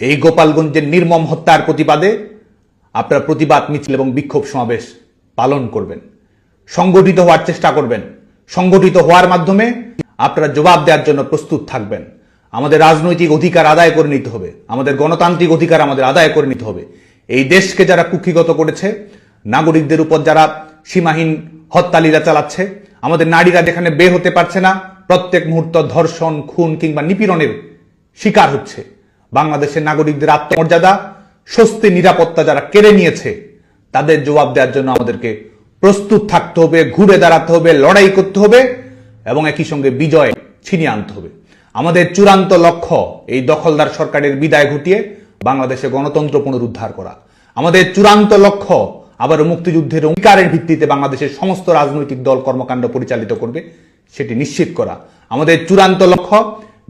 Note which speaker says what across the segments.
Speaker 1: এই গোপালগঞ্জের নির্মম হত্যার প্রতিবাদে আপনারা প্রতিবাদ মিছিল এবং বিক্ষোভ সমাবেশ পালন করবেন, সংগঠিত হওয়ার চেষ্টা করবেন। সংগঠিত হওয়ার মাধ্যমে আপনারা জবাব দেওয়ার জন্য প্রস্তুত থাকবেন। আমাদের রাজনৈতিক অধিকার আদায় করে নিতে হবে, আমাদের গণতান্ত্রিক অধিকার আমাদের আদায় করে নিতে হবে। এই দেশকে যারা কুক্ষিগত করেছে, নাগরিকদের উপর যারা সীমাহীন হত্যালীলা চালাচ্ছে, আমাদের নারীরা যেখানে বের হতে পারছে না, প্রত্যেক মুহূর্ত ধর্ষণ, খুন কিংবা নিপীড়নের শিকার হচ্ছে, বাংলাদেশের নাগরিকদের আত্মমর্যাদা, স্বস্তি, নিরাপত্তা যারা কেড়ে নিয়েছে, তাদের জবাব দেওয়ার জন্য আমাদেরকে প্রস্তুত থাকতে হবে, ঘুরে দাঁড়াতে হবে, লড়াই করতে হবে এবং একই সঙ্গে বিজয় ছিনিয়ে আনতে হবে। আমাদের চূড়ান্ত লক্ষ্য এই দখলদার সরকারের বিদায় ঘটিয়ে বাংলাদেশে গণতন্ত্র পুনরুদ্ধার করা। আমাদের চূড়ান্ত লক্ষ্য আবার মুক্তিযুদ্ধের অঙ্গীকারের ভিত্তিতে বাংলাদেশের সমস্ত রাজনৈতিক দল কর্মকাণ্ড পরিচালিত করবে, সেটি নিশ্চিত করা। আমাদের চূড়ান্ত লক্ষ্য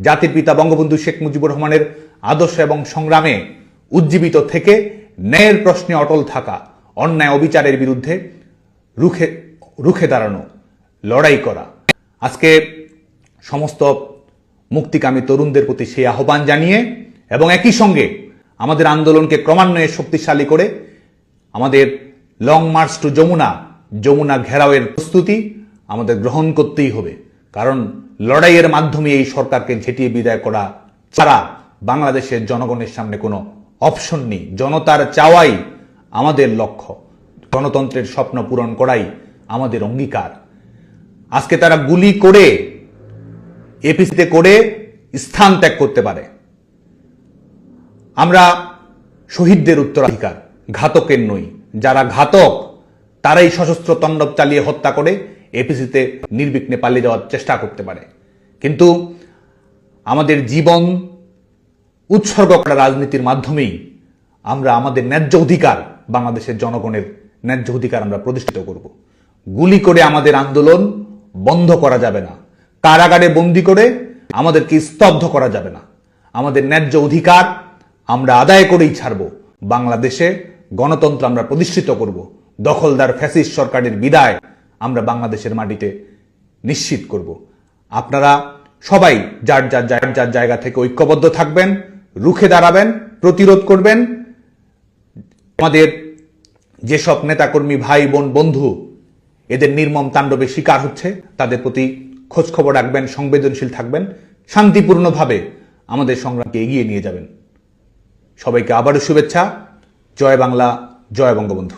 Speaker 1: জাতির পিতা বঙ্গবন্ধু শেখ মুজিবুর রহমানের আদর্শ এবং সংগ্রামে উজ্জীবিত থেকে ন্যায়ের প্রশ্নে অটল থাকা, অন্যায় অবিচারের বিরুদ্ধে রুখে দাঁড়ানো, লড়াই করা। আজকে সমস্ত মুক্তিকামী তরুণদের প্রতি সেই আহ্বান জানিয়ে এবং একই সঙ্গে আমাদের আন্দোলনকে ক্রমান্বয়ে শক্তিশালী করে আমাদের লং মার্চ টু যমুনা ঘেরাওয়ের প্রস্তুতি আমাদের গ্রহণ করতেই হবে। কারণ লড়াইয়ের মাধ্যমে এই সরকারকে ঝেঁটিয়ে বিদায় করা ছাড়া বাংলাদেশের জনগণের সামনে কোনো অপশন নেই। জনতার চাওয়াই আমাদের লক্ষ্য, গণতন্ত্রের স্বপ্ন পূরণ করাই আমাদের অঙ্গীকার। আজকে তারা গুলি করে এপিসিতে করে স্থান ত্যাগ করতে পারে, আমরা শহীদদের উত্তরাধিকার, ঘাতকের নই। যারা ঘাতক তারাই সশস্ত্র তাণ্ডব চালিয়ে হত্যা করে এপিসিতে নির্বিঘ্নে পালিয়ে যাওয়ার চেষ্টা করতে পারে। কিন্তু আমাদের জীবন উৎসর্গ করা রাজনীতির মাধ্যমেই আমরা আমাদের ন্যায্য অধিকার, বাংলাদেশের জনগণের ন্যায্য অধিকার আমরা প্রতিষ্ঠিত করব। গুলি করে আমাদের আন্দোলন বন্ধ করা যাবে না, কারাগারে বন্দী করে আমাদেরকে স্তব্ধ করা যাবে না। আমাদের ন্যায্য অধিকার আমরা আদায় করেই ছাড়ব। বাংলাদেশে গণতন্ত্র আমরা প্রতিষ্ঠিত করব। দখলদার ফ্যাসিস্ট সরকারের বিদায় আমরা বাংলাদেশের মাটিতে নিশ্চিত করব। আপনারা সবাই যার যার জায়গা থেকে ঐক্যবদ্ধ থাকবেন, রুখে দাঁড়াবেন, প্রতিরোধ করবেন। আমাদের যেসব নেতাকর্মী, ভাই বোন, বন্ধু এদের নির্মম তাণ্ডবে শিকার হচ্ছে, তাদের প্রতি খোঁজ খবর রাখবেন, সংবেদনশীল থাকবেন, শান্তিপূর্ণভাবে আমাদের সংগ্রামকে এগিয়ে নিয়ে যাবেন। সবাইকে আবারও শুভেচ্ছা। জয় বাংলা, জয় বঙ্গবন্ধু।